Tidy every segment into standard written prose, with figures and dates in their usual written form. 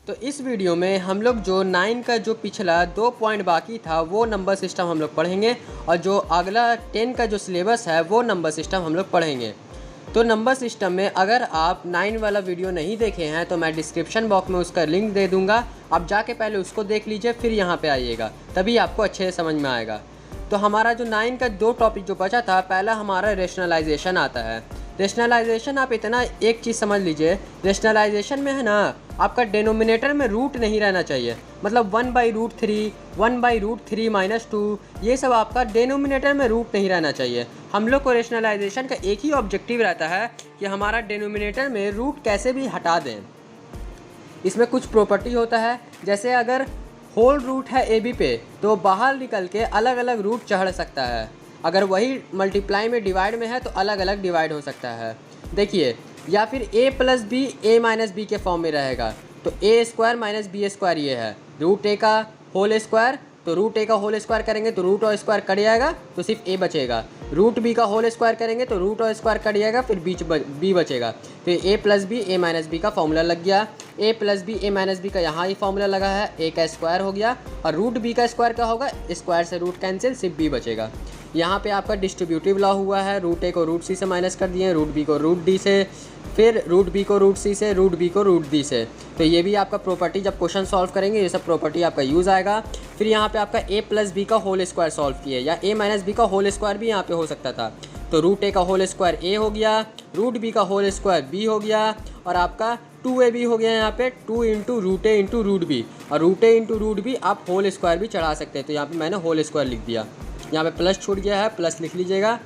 तो इस वीडियो में हम लोग जो 9 का जो पिछला 2 पॉइंट बाकी था वो नंबर सिस्टम हम लोग पढ़ेंगे और जो अगला 10 का जो सिलेबस है वो नंबर सिस्टम हम लोग पढ़ेंगे। तो नंबर सिस्टम में अगर आप 9 वाला वीडियो नहीं देखे हैं तो मैं डिस्क्रिप्शन बॉक्स में उसका लिंक दे दूँगा, आप जाके पहले उसको देख लीजिए फिर यहाँ पे आइएगा, तभी आपको अच्छे से समझ में आएगा। तो हमारा जो 9 का 2 टॉपिक जो बचा था, पहला हमारा रेशनलाइजेशन आता है। रेशनलाइजेशन आप इतना एक चीज़ समझ लीजिए, रेशनलाइजेशन में है ना आपका डेनोमिनेटर में रूट नहीं रहना चाहिए, मतलब 1/√3, 1/√3-2 ये सब आपका डेनोमिनेटर में रूट नहीं रहना चाहिए। हम लोग को रेशनलाइजेशन का एक ही ऑब्जेक्टिव रहता है कि हमारा डेनोमिनेटर में रूट कैसे भी हटा दें। इसमें कुछ प्रॉपर्टी होता है, जैसे अगर होल रूट है ए बी पे तो बाहर निकल के अलग अलग रूट चढ़ सकता है, अगर वही मल्टीप्लाई में डिवाइड में है तो अलग अलग डिवाइड हो सकता है। देखिए, या फिर a + b a - b के फॉर्म में रहेगा तो a² - b² ये है। √a का होल स्क्वायर, तो √a का होल स्क्वायर करेंगे तो रूट और स्क्वायर कट जाएगा तो सिर्फ a बचेगा। √b का होल स्क्वायर करेंगे तो रूट और स्क्वायर कट जाएगा, फिर b बचेगा। तो a + b a - b का फॉर्मूला लग गया। a + b a - b का यहाँ ही फॉर्मूला लगा है, a का स्क्वायर हो गया और √b का स्क्वायर क्या होगा, स्क्वायर से रूट कैंसिल, सिर्फ b बचेगा। यहाँ पे आपका डिस्ट्रीब्यूटिव लॉ हुआ है, √a को √c से माइनस कर दिए, √b को √d से, फिर √b को √c से, √b को √d से। तो ये भी आपका प्रॉपर्टी जब क्वेश्चन सॉल्व करेंगे ये सब प्रॉपर्टी आपका यूज़ आएगा। फिर यहाँ पे आपका a + b का होल स्क्वायर सॉल्व किए, या a - b का होल स्क्वायर भी यहाँ पे हो सकता था, तो √a का होल स्क्वायर a हो गया, √b का होल स्क्वायर b हो गया और आपका 2ab हो गया यहाँ पे 2 × √a × √b, और √a × √b आप होल स्क्वायर भी चढ़ा सकते हैं। तो यहाँ पे मैंने होल स्क्वायर लिख दिया, यहाँ पे प्लस छूट गया है, प्लस लिख लीजिएगा।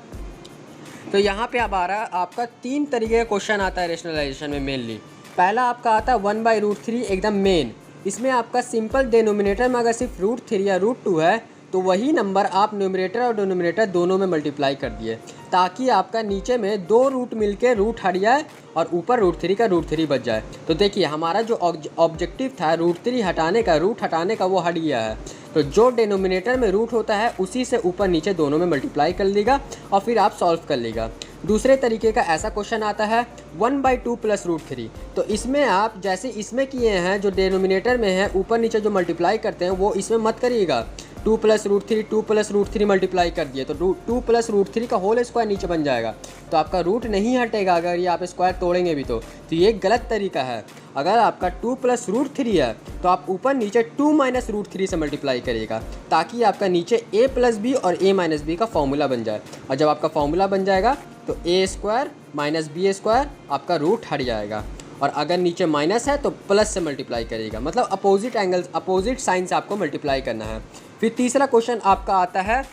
तो यहाँ पे अब आ रहा है आपका 3 तरीके का क्वेश्चन आता है रेशनलाइजेशन में मेनली। पहला आपका आता है 1/√3 एकदम मेन, इसमें आपका सिंपल डिनोमिनेटर में अगर सिर्फ √3 या √2 है तो वही नंबर आप न्यूमरेटर और डिनोमिनेटर दोनों में मल्टीप्लाई कर दिए, ताकि आपका नीचे में 2 रूट मिलके रूट हट जाए और ऊपर √3 का √3 बच जाए। तो देखिए हमारा जो ऑब्जेक्टिव था √3 हटाने का, रूट हटाने का, वो हट गया है। तो जो डिनोमिनेटर में रूट होता है उसी से ऊपर नीचे दोनों में मल्टीप्लाई कर लेगा और फिर आप सॉल्व कर लेगा। दूसरे तरीके का ऐसा क्वेश्चन आता है 1/2 + √3, तो इसमें आप जैसे इसमें किए हैं, जो डिनोमिनेटर में है ऊपर नीचे जो मल्टीप्लाई करते हैं वो इसमें मत करिएगा। 2 + √3, 2 + √3 मल्टीप्लाई कर दिए तो 2 + √3 का होल स्क्वायर नीचे बन जाएगा, तो आपका रूट नहीं हटेगा अगर ये आप स्क्वायर तोड़ेंगे भी तो ये गलत तरीका है। अगर आपका 2 + √3 है तो आप ऊपर नीचे 2 - √3 से मल्टीप्लाई करिएगा, ताकि आपका नीचे a + b और a - b का फॉर्मूला बन जाए। और जब आपका फॉर्मूला बन जाएगा तो a² - b² आपका रूट हट जाएगा, और अगर नीचे माइनस है तो प्लस से मल्टीप्लाई करिएगा, मतलब अपोजिट एंगल्स, अपोजिट साइन से आपको मल्टीप्लाई करना है। फिर तीसरा क्वेश्चन आपका आता है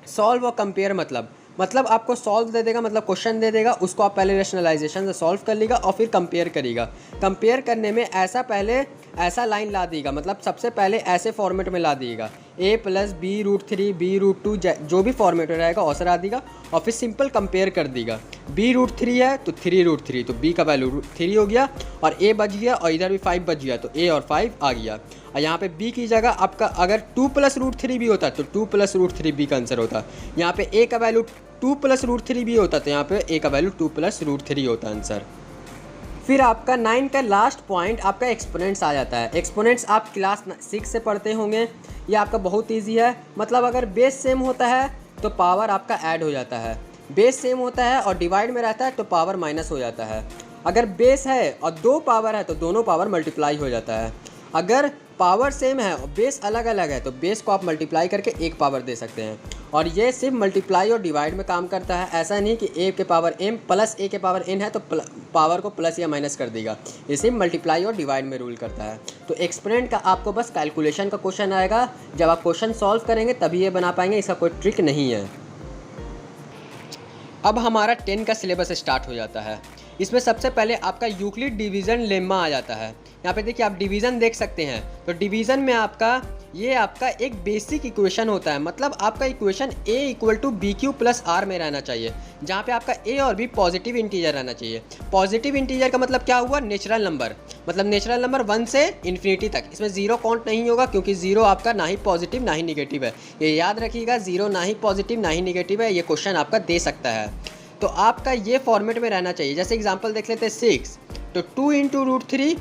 सॉल्व और कंपेयर, मतलब आपको सॉल्व दे देगा, मतलब क्वेश्चन दे देगा, उसको आप पहले रेशनलाइजेशन से सॉल्व कर लीजिएगा और फिर कंपेयर करिएगा। कंपेयर करने में पहले ऐसा लाइन ला दीजिएगा, मतलब सबसे पहले ऐसे फॉर्मेट में ला दीजिएगा, a + b√3 b√2 जो भी फॉर्मेट में रहेगा वैसा ला दीजिएगा और फिर सिंपल कंपेयर कर दीजिएगा। b√3 है तो 3√3, तो b का वैल्यू 3 हो गया और a बच गया और इधर भी 5 बच गया, तो a और 5 आ गया। और यहाँ पे b की जगह आपका अगर 2 + √3 भी होता तो 2 + √3 b का आंसर होता। यहाँ पे a का वैल्यू 2 + √3 भी होता तो यहाँ पे a का वैल्यू 2 + √3 होता आंसर। फिर आपका 9 का लास्ट पॉइंट आपका एक्सपोनेंट्स आ जाता है। एक्सपोनेंट्स आप क्लास 6 से पढ़ते होंगे, ये आपका बहुत ईजी है, मतलब अगर बेस सेम होता है तो पावर आपका ऐड हो जाता है, बेस सेम होता है और डिवाइड में रहता है तो पावर माइनस हो जाता है। अगर बेस है और 2 पावर है तो दोनों पावर मल्टीप्लाई हो जाता है। अगर पावर सेम है और बेस अलग अलग है तो बेस को आप मल्टीप्लाई करके 1 पावर दे सकते हैं, और ये सिर्फ मल्टीप्लाई और डिवाइड में काम करता है। ऐसा नहीं कि a के पावर m + a के पावर n है तो पावर को प्लस या माइनस कर देगा, ये सिर्फ मल्टीप्लाई और डिवाइड में रूल करता है। तो एक्सपोनेंट का आपको बस कैलकुलेशन का क्वेश्चन आएगा, जब आप क्वेश्चन सॉल्व करेंगे तभी ये बना पाएंगे, इसका कोई ट्रिक नहीं है। अब हमारा 10 का सिलेबस स्टार्ट हो जाता है। इसमें सबसे पहले आपका यूक्लिड डिवीज़न लेम्मा आ जाता है। यहाँ पे देखिए आप डिवीज़न देख सकते हैं, तो डिवीज़न में आपका एक बेसिक इक्वेशन होता है, मतलब आपका इक्वेशन a = bq + r में रहना चाहिए, जहाँ पे आपका a और b पॉजिटिव इंटीजर रहना चाहिए। पॉजिटिव इंटीजर का मतलब क्या हुआ, नेचुरल नंबर, मतलब नेचुरल नंबर 1 से इन्फिनिटी तक, इसमें 0 काउंट नहीं होगा क्योंकि 0 आपका ना ही पॉजिटिव ना ही निगेटिव है, ये याद रखिएगा। 0 ना ही पॉजिटिव ना ही निगेटिव है, ये क्वेश्चन आपका दे सकता है। तो आपका ये फॉर्मेट में रहना चाहिए। जैसे एग्जांपल देख लेते हैं 6, तो 2 × √3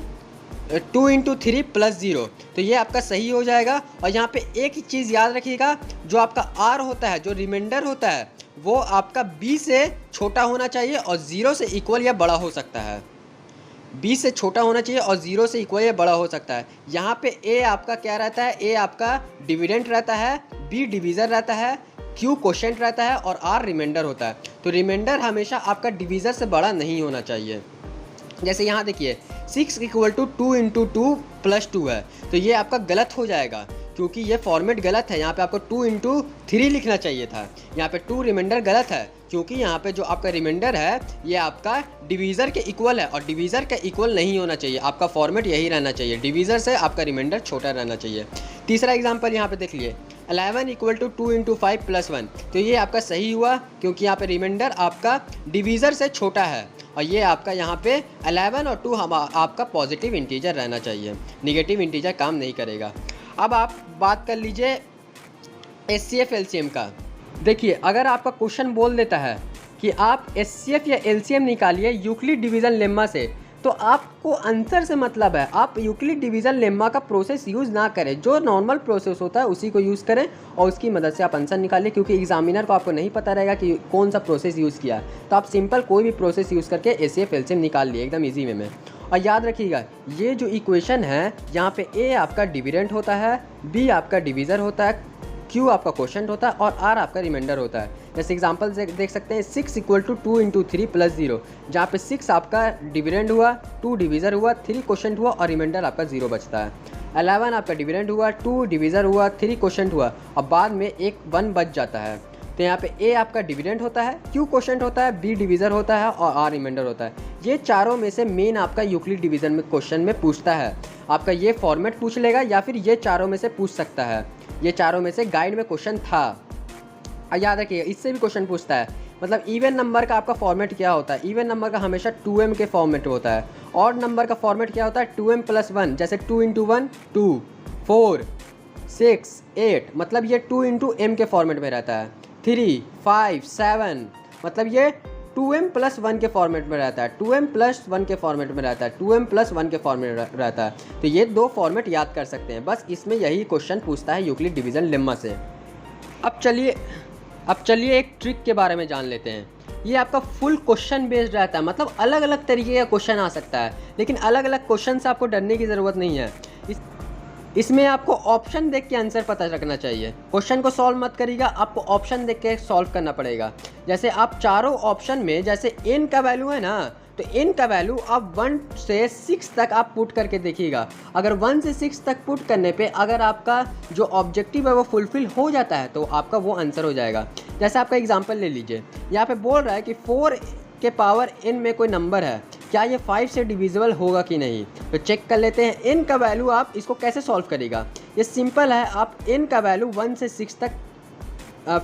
2×3 + 0, तो ये आपका सही हो जाएगा। और यहाँ पे एक ही चीज़ याद रखिएगा, जो आपका r होता है, जो रिमाइंडर होता है, वो आपका b से छोटा होना चाहिए और 0 से इक्वल या बड़ा हो सकता है। b से छोटा होना चाहिए और 0 से इक्वल या बड़ा हो सकता है। यहाँ पे a आपका क्या रहता है, a आपका डिविडेंड रहता है, b डिवीज़र रहता है, q कोशेंट रहता है और r रिमाइंडर होता है। तो रिमाइंडर हमेशा आपका डिवीज़र से बड़ा नहीं होना चाहिए। जैसे यहाँ देखिए 6 = 2×2 + 2 है, तो ये आपका गलत हो जाएगा क्योंकि ये फॉर्मेट गलत है। यहाँ पे आपको 2×3 लिखना चाहिए था। यहाँ पे 2 रिमाइंडर गलत है क्योंकि यहाँ पे जो आपका रिमाइंडर है ये आपका डिवीज़र के इक्वल है और डिवीज़र का इक्वल नहीं होना चाहिए। आपका फॉर्मेट यही रहना चाहिए, डिवीज़र से आपका रिमाइंडर छोटा रहना चाहिए। तीसरा एग्जाम्पल यहाँ पे देख लिए 11 = 2×5 + 1, तो ये आपका सही हुआ क्योंकि यहाँ पे रिमाइंडर आपका डिवीज़र से छोटा है और ये आपका यहाँ पे 11 और 2 आपका पॉजिटिव इंटीजर रहना चाहिए, निगेटिव इंटीजर काम नहीं करेगा। अब आप बात कर लीजिए HCF LCM का। देखिए अगर आपका क्वेश्चन बोल देता है कि आप HCF या LCM निकालिए यूक्लिड डिवीज़न लेम्मा से, तो आपको आंसर से मतलब है, आप यूक्लिड डिवीज़न लेम्मा का प्रोसेस यूज़ ना करें, जो नॉर्मल प्रोसेस होता है उसी को यूज़ करें और उसकी मदद से आप आंसर निकालिए। क्योंकि एग्जामिनर को आपको नहीं पता रहेगा कि कौन सा प्रोसेस यूज़ किया, तो आप सिंपल कोई भी प्रोसेस यूज़ करके HCF LCM निकाल लिए एकदम ईजी वे में। और याद रखिएगा ये जो इक्वेशन है, यहाँ पे A आपका डिविडेंड होता है, B आपका डिवीज़र होता है, Q आपका कोशेंट होता है और R आपका रिमाइंडर होता है। जैसे एग्जांपल से देख सकते हैं 6 = 2×3 + 0, जहाँ पे 6 आपका डिविडेंड हुआ, 2 डिवीज़र हुआ, 3 कोशेंट हुआ और रिमाइंडर आपका 0 बचता है। 11 आपका डिविडेंड हुआ, 2 डिवीज़र हुआ, 3 कोशेंट हुआ और बाद में एक 1 बच जाता है। तो यहाँ पे A आपका डिविडेंड होता है, Q कोशेंट होता है, B डिवीज़र होता है और R रिमाइंडर होता है। ये चारों में से मेन आपका यूक्लिड डिवीज़न में क्वेश्चन में पूछता है। आपका ये फॉर्मेट पूछ लेगा या फिर ये चारों में से पूछ सकता है। ये चारों में से गाइड में क्वेश्चन था। याद रखिए इससे भी क्वेश्चन पूछता है। मतलब इवन नंबर का आपका फॉर्मेट क्या होता है, इवन नंबर का हमेशा 2m के फॉर्मेट होता है। ऑड नंबर का फॉर्मेट क्या होता है, 2m + 1, जैसे 2×1 2, 4, 6, 8, मतलब ये 2×m के फॉर्मेट में रहता है। 3, 5, 7, मतलब ये 2m + 1 के फॉर्मेट में रहता है, 2m + 1 के फॉर्मेट में रहता है, 2m + 1 के फॉर्मेट में रहता है। तो ये दो फॉर्मेट याद कर सकते हैं, बस इसमें यही क्वेश्चन पूछता है यूक्लिड डिवीज़न लेम्मा से। अब चलिए एक ट्रिक के बारे में जान लेते हैं। ये आपका फुल क्वेश्चन बेस्ड रहता है, मतलब अलग अलग तरीके का क्वेश्चन आ सकता है, लेकिन अलग अलग क्वेश्चन से आपको डरने की ज़रूरत नहीं है। इसमें आपको ऑप्शन देख के आंसर पता रखना चाहिए। क्वेश्चन को सॉल्व मत करिएगा, आपको ऑप्शन देख के सॉल्व करना पड़ेगा। जैसे आप चारों ऑप्शन में जैसे n का वैल्यू है ना, तो n का वैल्यू आप 1 से 6 तक आप पुट करके देखिएगा। अगर 1 से 6 तक पुट करने पे अगर आपका जो ऑब्जेक्टिव है वो फुलफिल हो जाता है तो आपका वो आंसर हो जाएगा। जैसे आपका एग्जांपल ले लीजिए, यहाँ पे बोल रहा है कि 4 के पावर n में कोई नंबर है, क्या ये 5 से डिविजिबल होगा कि नहीं। तो चेक कर लेते हैं n का वैल्यू आप इसको कैसे सॉल्व करेगा। ये सिंपल है, आप n का वैल्यू 1 से 6 तक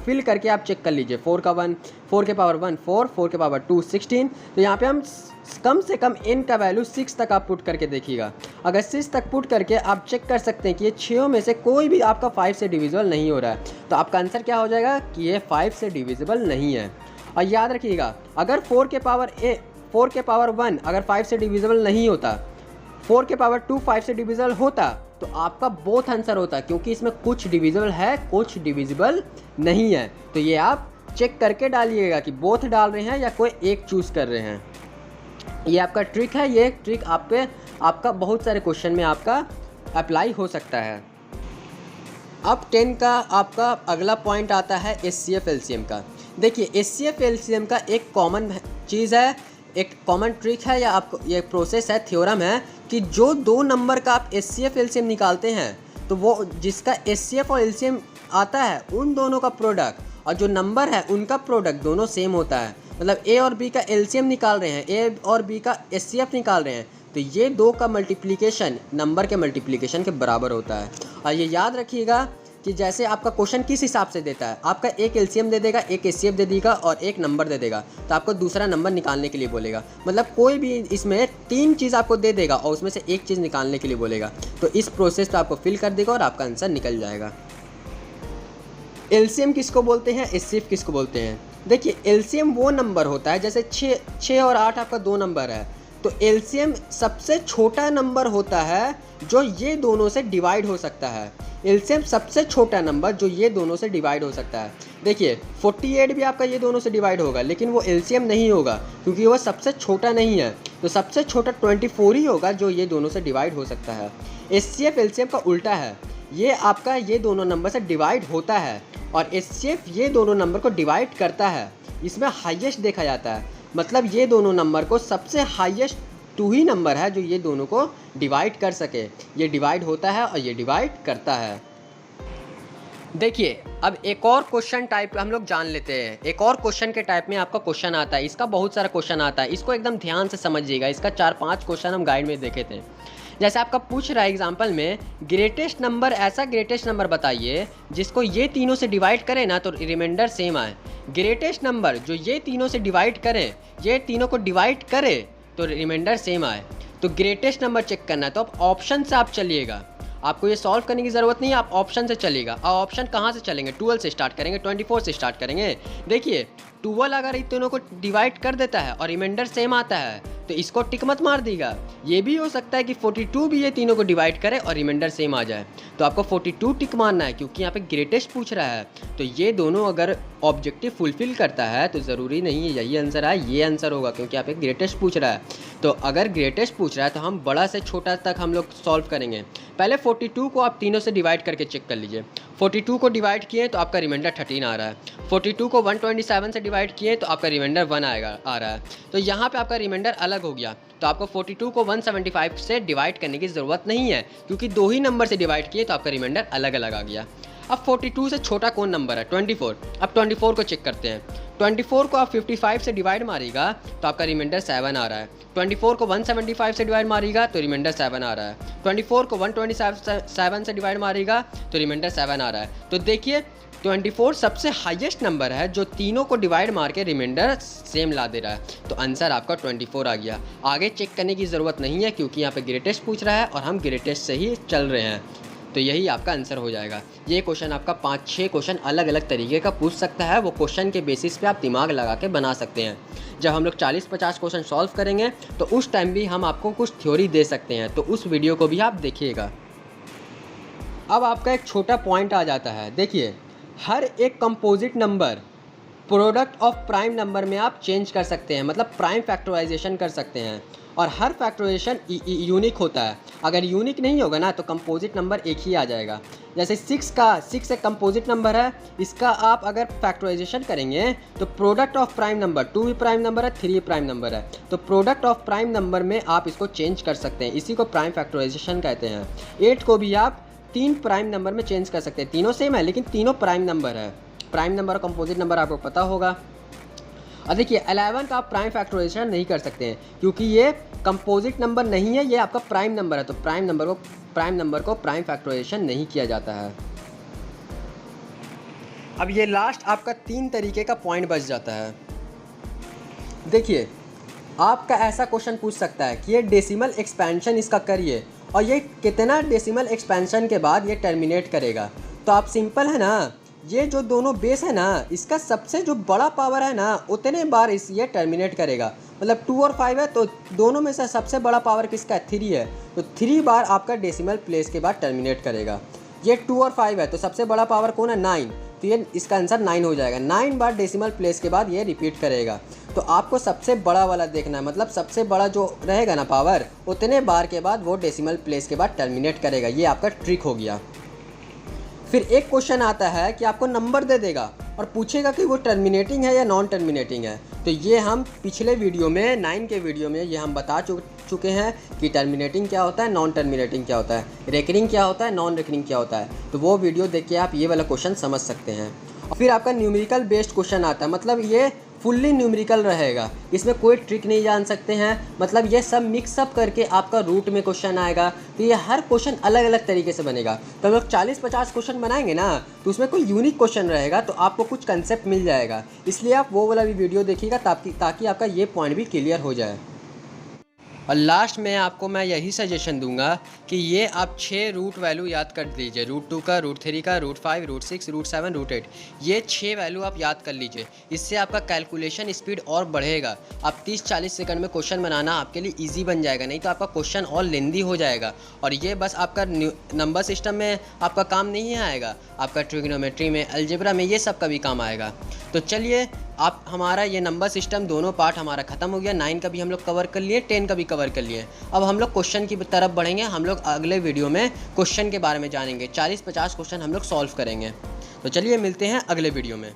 फिल करके आप चेक कर लीजिए। 4 का 1, 4 के पावर 1 4, 4 के पावर 2 16। तो यहाँ पे हम कम से कम n का वैल्यू 6 तक आप पुट करके देखिएगा। अगर 6 तक पुट करके आप चेक कर सकते हैं कि ये 6 में से कोई भी आपका 5 से डिविजिबल नहीं हो रहा है, तो आपका आंसर क्या हो जाएगा कि ये 5 से डिविजिबल नहीं है। और याद रखिएगा अगर 4 के पावर 1 अगर 5 से डिविजिबल नहीं होता, 4 के पावर 2 5 से डिविजिबल होता, तो आपका बोथ आंसर होता, क्योंकि इसमें कुछ डिविजिबल है कुछ डिविजिबल नहीं है। तो ये आप चेक करके डालिएगा कि बोथ डाल रहे हैं या कोई एक चूज़ कर रहे हैं। ये आपका ट्रिक है, ये ट्रिक आपका बहुत सारे क्वेश्चन में आपका अप्लाई हो सकता है। अब 10 का आपका अगला पॉइंट आता है HCF LCM का। देखिए HCF LCM का एक कॉमन चीज़ है, एक कॉमन ट्रिक है या आपको ये प्रोसेस है, थ्योरम है कि जो दो नंबर का आप HCF LCM निकालते हैं तो वो जिसका HCF और LCM आता है उन दोनों का प्रोडक्ट और जो नंबर है उनका प्रोडक्ट दोनों सेम होता है। मतलब A और B का LCM निकाल रहे हैं, A और B का HCF निकाल रहे हैं, तो ये दो का मल्टीप्लिकेशन नंबर के मल्टीप्लिकेशन के बराबर होता है। और ये याद रखिएगा कि जैसे आपका क्वेश्चन किस हिसाब से देता है, आपका एक LCM दे देगा, एक HCF दे देगा और एक नंबर दे देगा, तो आपको दूसरा नंबर निकालने के लिए बोलेगा। मतलब कोई भी इसमें 3 चीज़ आपको दे देगा और उसमें से एक चीज़ निकालने के लिए बोलेगा, तो इस प्रोसेस को आपको फिल कर देगा और आपका आंसर निकल जाएगा। LCM किसको बोलते हैं, HCF किसको बोलते हैं। देखिए LCM वो नंबर होता है, जैसे 6 और 8 आपका 2 नंबर है, तो एलसीएम सबसे छोटा नंबर होता है जो ये दोनों से डिवाइड हो सकता है। एलसीएम सबसे छोटा नंबर जो ये दोनों से डिवाइड हो सकता है। देखिए 48 भी आपका ये दोनों से डिवाइड होगा, लेकिन वो एलसीएम नहीं होगा क्योंकि वो सबसे छोटा नहीं है। तो सबसे छोटा 24 ही होगा जो ये दोनों से डिवाइड हो सकता है। एचसीएफ एलसीएम का उल्टा है, ये आपका ये दोनों नंबर से डिवाइड होता है और एचसीएफ ये दोनों नंबर को डिवाइड करता है। इसमें हाईएस्ट देखा जाता है, मतलब ये दोनों नंबर को सबसे हाईएस्ट 2 ही नंबर है जो ये दोनों को डिवाइड कर सके। ये डिवाइड होता है और ये डिवाइड करता है। देखिए अब एक और क्वेश्चन टाइप हम लोग जान लेते हैं। एक और क्वेश्चन के टाइप में आपका क्वेश्चन आता है, इसका बहुत सारा क्वेश्चन आता है, इसको एकदम ध्यान से समझिएगा। इसका 4-5 क्वेश्चन हम गाइड में देखे थे। जैसे आपका पूछ रहा है एग्जाम्पल में, ग्रेटेस्ट नंबर, ऐसा ग्रेटेस्ट नंबर बताइए जिसको ये तीनों से डिवाइड करें ना तो रिमाइंडर सेम आए। ग्रेटेस्ट नंबर जो ये तीनों से डिवाइड करें, ये तीनों को डिवाइड करे तो रिमाइंडर सेम आए। तो ग्रेटेस्ट नंबर चेक करना है तो आप ऑप्शन से आप चलिएगा, आपको ये सॉल्व करने की ज़रूरत नहीं है, आप ऑप्शन से चलिएगा। और ऑप्शन कहाँ से चलेंगे? 12 से स्टार्ट करेंगे, 24 से स्टार्ट करेंगे। देखिए 12 अगर इन दोनों को डिवाइड कर देता है और रिमाइंडर सेम आता है तो इसको टिक मत मार देगा। ये भी हो सकता है कि 42 भी ये तीनों को डिवाइड करे और रिमाइंडर सेम आ जाए, तो आपको 42 टिक मारना है क्योंकि यहाँ पे ग्रेटेस्ट पूछ रहा है। तो ये दोनों अगर ऑब्जेक्टिव फुलफिल करता है तो ज़रूरी नहीं है यही आंसर है, ये आंसर होगा क्योंकि यहाँ पे ग्रेटेस्ट पूछ रहा है। तो अगर ग्रेटेस्ट पूछ रहा है तो हम बड़ा से छोटा तक हम लोग सॉल्व करेंगे। पहले 42 को आप तीनों से डिवाइड करके चेक कर लीजिए। 42 को डिवाइड किए तो आपका रिमाइंडर 13 आ रहा है। 42 को 127 से डिवाइड किए तो आपका रिमाइंडर 1 आ रहा है। तो यहाँ पे आपका रिमाइंडर अलग हो गया, तो आपको 42 को 175 से डिवाइड करने की ज़रूरत नहीं है क्योंकि 2 ही नंबर से डिवाइड किए तो आपका रिमाइंडर अलग अलग आ गया। अब 42 से छोटा कौन नंबर है? 24। अब 24 को चेक करते हैं। 24 को आप 55 से डिवाइड मारिएगा तो आपका रिमाइंडर 7 आ रहा है। 24 को 175 से डिवाइड मारिएगा तो रिमाइंडर 7 आ रहा है। 24 को 127 से डिवाइड मारिएगा तो रिमाइंडर 7 आ रहा है। तो देखिए 24 सबसे हाईएस्ट नंबर है जो तीनों को डिवाइड मार के रिमाइंडर सेम ला दे रहा है। तो आंसर आपका 24 आ गया। आगे चेक करने की ज़रूरत नहीं है क्योंकि यहाँ पे ग्रेटेस्ट पूछ रहा है और हम ग्रेटेस्ट से ही चल रहे हैं, तो यही आपका आंसर हो जाएगा। ये क्वेश्चन आपका 5-6 क्वेश्चन अलग अलग तरीके का पूछ सकता है, वो क्वेश्चन के बेसिस पे आप दिमाग लगा के बना सकते हैं। जब हम लोग 40-50 क्वेश्चन सॉल्व करेंगे तो उस टाइम भी हम आपको कुछ थ्योरी दे सकते हैं, तो उस वीडियो को भी आप देखिएगा। अब आपका एक छोटा पॉइंट आ जाता है। देखिए हर एक composite number product of prime number में आप चेंज कर सकते हैं, मतलब प्राइम फैक्टराइजेशन कर सकते हैं, और हर फैक्टराइजेशन यूनिक होता है। अगर यूनिक नहीं होगा ना तो कंपोजिट नंबर एक ही आ जाएगा। जैसे 6 एक कंपोजिट नंबर है, इसका आप अगर फैक्टराइजेशन करेंगे तो प्रोडक्ट ऑफ प्राइम नंबर 2 भी प्राइम नंबर है, 3 भी प्राइम नंबर है, तो प्रोडक्ट ऑफ प्राइम नंबर में आप इसको चेंज कर सकते हैं, इसी को प्राइम फैक्टराइजेशन कहते हैं। 8 को भी आप 3 प्राइम नंबर में चेंज कर सकते हैं, तीनों सेम है लेकिन तीनों प्राइम नंबर है। प्राइम नंबर और कंपोजिट नंबर आपको पता होगा। और देखिए 11 का आप प्राइम फैक्टराइजेशन नहीं कर सकते हैं क्योंकि ये कंपोजिट नंबर नहीं है, ये आपका प्राइम नंबर है, तो प्राइम नंबर को प्राइम फैक्टराइजेशन नहीं किया जाता है। अब ये लास्ट आपका 3 तरीके का पॉइंट बच जाता है। देखिए आपका ऐसा क्वेश्चन पूछ सकता है कि ये डेसिमल एक्सपेंशन इसका करिए और ये कितना डेसिमल एक्सपेंशन के बाद ये टर्मिनेट करेगा। तो आप सिंपल है ना, ये जो दोनों बेस है ना, इसका सबसे जो बड़ा पावर है ना उतने बार ये टर्मिनेट करेगा। मतलब 2 और 5 है तो दोनों में से सबसे बड़ा पावर किसका है? 3 है, तो 3 बार आपका डेसिमल प्लेस के बाद टर्मिनेट करेगा। ये 2 और 5 है तो सबसे बड़ा पावर कौन है? 9, तो ये इसका आंसर 9 हो जाएगा। 9 बार डेसिमल प्लेस के बाद ये रिपीट करेगा। तो आपको सबसे बड़ा वाला देखना है, मतलब सबसे बड़ा जो रहेगा ना पावर, उतने बार के बाद वो डेसिमल प्लेस के बाद टर्मिनेट करेगा। ये आपका ट्रिक हो गया। फिर एक क्वेश्चन आता है कि आपको नंबर दे देगा और पूछेगा कि वो टर्मिनेटिंग है या नॉन टर्मिनेटिंग है। तो ये हम पिछले वीडियो में 9 के वीडियो में ये हम बता चुके हैं कि टर्मिनेटिंग क्या होता है, नॉन टर्मिनेटिंग क्या होता है, रेकरिंग क्या होता है, नॉन रेकरिंग क्या होता है। तो वो वीडियो देख के आप ये वाला क्वेश्चन समझ सकते हैं। और फिर आपका न्यूमेरिकल बेस्ड क्वेश्चन आता है, मतलब ये फुल्ली न्यूमेरिकल रहेगा, इसमें कोई ट्रिक नहीं जान सकते हैं, मतलब ये सब मिक्सअप करके आपका रूट में क्वेश्चन आएगा। तो ये हर क्वेश्चन अलग अलग तरीके से बनेगा। तो हम लोग 40-50 क्वेश्चन बनाएंगे ना तो उसमें कोई यूनिक क्वेश्चन रहेगा, तो आपको कुछ कंसेप्ट मिल जाएगा। इसलिए आप वो वाला भी वीडियो देखिएगा ताकि आपका ये पॉइंट भी क्लियर हो जाए। और लास्ट में आपको मैं यही सजेशन दूंगा कि ये आप 6 रूट वैल्यू याद कर लीजिए, रूट 2 का, रूट 3 का, रूट 5, रूट 6, रूट 7, रूट 8, ये 6 वैल्यू आप याद कर लीजिए। इससे आपका कैलकुलेशन स्पीड और बढ़ेगा। आप 30-40 सेकंड में क्वेश्चन बनाना आपके लिए ईजी बन जाएगा, नहीं तो आपका क्वेश्चन और लेंदी हो जाएगा। और ये बस आपका नंबर सिस्टम में आपका काम नहीं आएगा, आपका ट्रिग्नोमेट्री में, अलजेब्रा में, ये सब का भी काम आएगा। तो चलिए, आप हमारा ये नंबर सिस्टम दोनों पार्ट हमारा ख़त्म हो गया। 9 का भी हम लोग कवर कर लिए, 10 का भी कवर कर लिए। अब हम लोग क्वेश्चन की तरफ बढ़ेंगे। हम लोग अगले वीडियो में क्वेश्चन के बारे में जानेंगे। 40-50 क्वेश्चन हम लोग सॉल्व करेंगे। तो चलिए मिलते हैं अगले वीडियो में।